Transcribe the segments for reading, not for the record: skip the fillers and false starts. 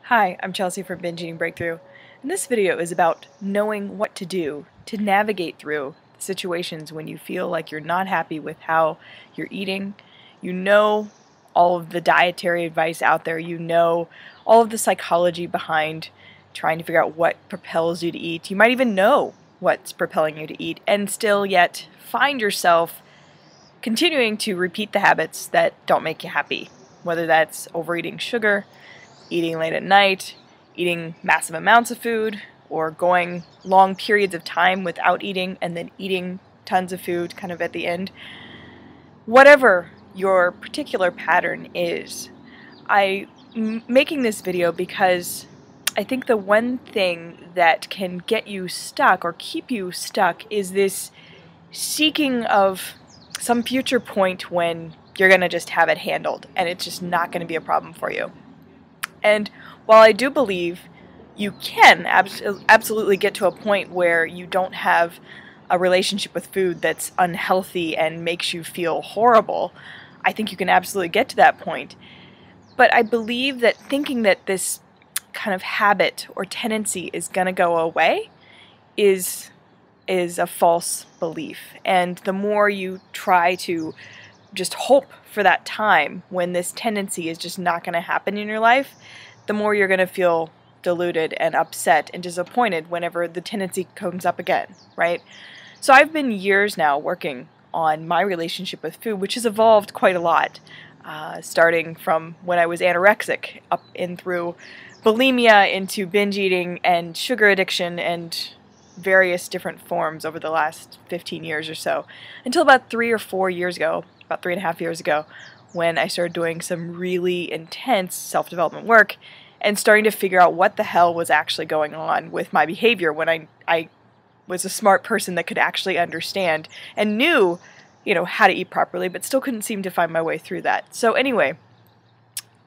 Hi, I'm Chelsea from Binge Eating Breakthrough, and this video is about knowing what to do to navigate through situations when you feel like you're not happy with how you're eating. You know all of the dietary advice out there, you know all of the psychology behind trying to figure out what propels you to eat. You might even know what's propelling you to eat, and still yet find yourself continuing to repeat the habits that don't make you happy, whether that's overeating sugar, eating late at night, eating massive amounts of food, or going long periods of time without eating and then eating tons of food kind of at the end. Whatever your particular pattern is, I'm making this video because I think the one thing that can get you stuck or keep you stuck is this seeking of some future point when you're going to just have it handled and it's just not going to be a problem for you. And while I do believe you can absolutely get to a point where you don't have a relationship with food that's unhealthy and makes you feel horrible, I think you can absolutely get to that point. But I believe that thinking that this kind of habit or tendency is going to go away is a false belief. And the more you try to just hope for that time when this tendency is just not going to happen in your life, the more you're going to feel deluded and upset and disappointed whenever the tendency comes up again, right? So I've been years now working on my relationship with food, which has evolved quite a lot, starting from when I was anorexic up in through bulimia into binge eating and sugar addiction and various different forms over the last 15 years or so, until about 3 or 4 years ago, about 3.5 years ago, when I started doing some really intense self-development work and starting to figure out what the hell was actually going on with my behavior when I was a smart person that could actually understand and knew, how to eat properly, but still couldn't seem to find my way through that. So anyway,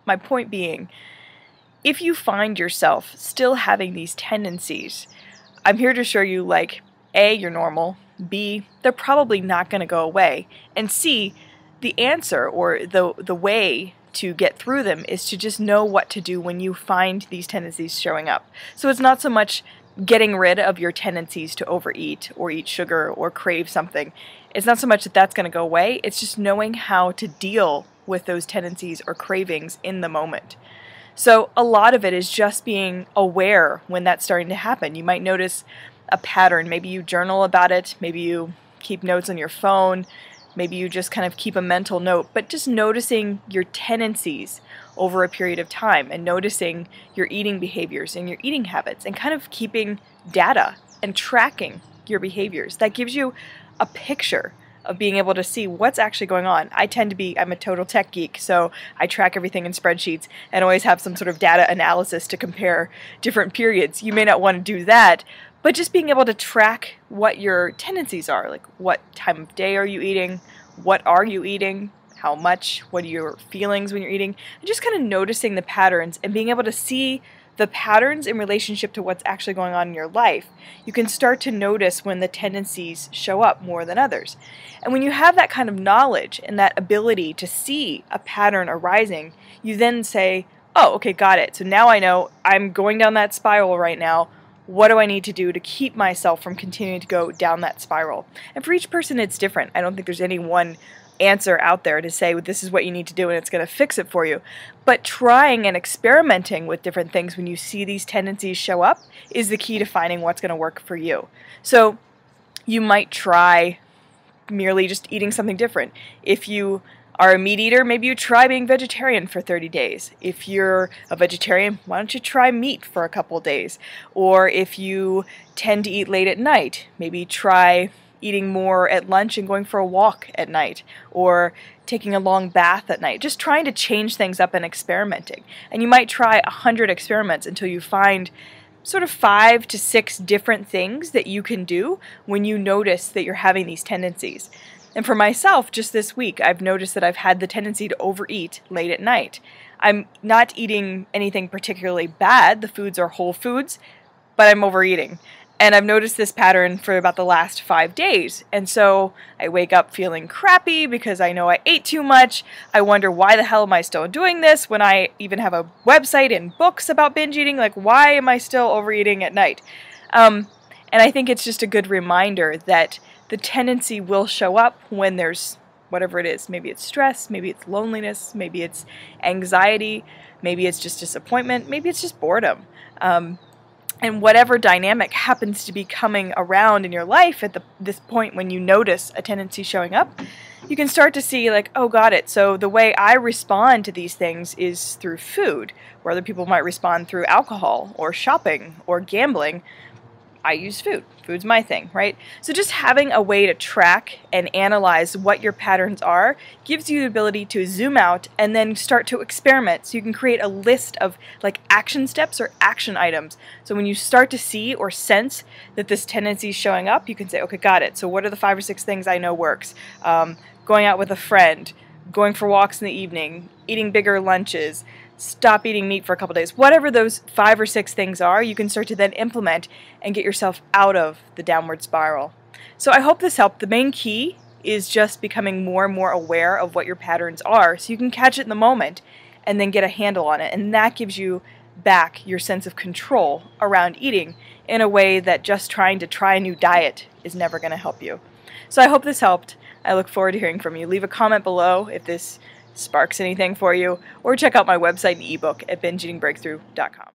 my point being, if you find yourself still having these tendencies, I'm here to show you, like, A, you're normal, B, they're probably not going to go away, and C, the answer or the way to get through them is to just know what to do when you find these tendencies showing up. So it's not so much getting rid of your tendencies to overeat or eat sugar or crave something. It's not so much that that's going to go away, it's just knowing how to deal with those tendencies or cravings in the moment. So a lot of it is just being aware when that's starting to happen. You might notice a pattern. Maybe you journal about it. Maybe you keep notes on your phone. Maybe you just kind of keep a mental note. But just noticing your tendencies over a period of time and noticing your eating behaviors and your eating habits and kind of keeping data and tracking your behaviors. That gives you a picture of being able to see what's actually going on. I'm a total tech geek, so I track everything in spreadsheets and always have some sort of data analysis to compare different periods. You may not want to do that, but just being able to track what your tendencies are, like what time of day are you eating, what are you eating, how much, what are your feelings when you're eating, and just kind of noticing the patterns and being able to see the patterns in relationship to what's actually going on in your life. You can start to notice when the tendencies show up more than others. And when you have that kind of knowledge and that ability to see a pattern arising, you then say, oh, okay, got it. So now I know I'm going down that spiral right now. What do I need to do to keep myself from continuing to go down that spiral? And for each person, it's different. I don't think there's any one answer out there to say, well, this is what you need to do and it's going to fix it for you. But trying and experimenting with different things when you see these tendencies show up is the key to finding what's going to work for you. So you might try merely just eating something different. If you are a meat eater, maybe you try being vegetarian for 30 days. If you're a vegetarian, why don't you try meat for a couple days? Or if you tend to eat late at night, maybe try eating more at lunch and going for a walk at night, or taking a long bath at night, just trying to change things up and experimenting. And you might try 100 experiments until you find sort of 5 to 6 different things that you can do when you notice that you're having these tendencies. And for myself, just this week, I've noticed that I've had the tendency to overeat late at night. I'm not eating anything particularly bad. The foods are whole foods, but I'm overeating. And I've noticed this pattern for about the last 5 days. And so I wake up feeling crappy because I know I ate too much. I wonder, why the hell am I still doing this when I even have a website and books about binge eating? Like, why am I still overeating at night? And I think it's just a good reminder that the tendency will show up when there's whatever it is. Maybe it's stress, maybe it's loneliness, maybe it's anxiety, maybe it's just disappointment, maybe it's just boredom. And whatever dynamic happens to be coming around in your life at this point when you notice a tendency showing up, you can start to see like, oh, got it. So the way I respond to these things is through food, where other people might respond through alcohol or shopping or gambling. I use food. Food's my thing, right? So just having a way to track and analyze what your patterns are gives you the ability to zoom out and then start to experiment. So you can create a list of like action steps or action items. So when you start to see or sense that this tendency is showing up, you can say, okay, got it. So what are the 5 or 6 things I know works? Going out with a friend, going for walks in the evening, eating bigger lunches, stop eating meat for a couple days. Whatever those 5 or 6 things are, you can start to then implement and get yourself out of the downward spiral. So I hope this helped. The main key is just becoming more and more aware of what your patterns are so you can catch it in the moment and then get a handle on it. And that gives you back your sense of control around eating in a way that just trying to try a new diet is never going to help you. So I hope this helped. I look forward to hearing from you. Leave a comment below if this sparks anything for you, or check out my website and ebook at bingeeatingbreakthrough.com.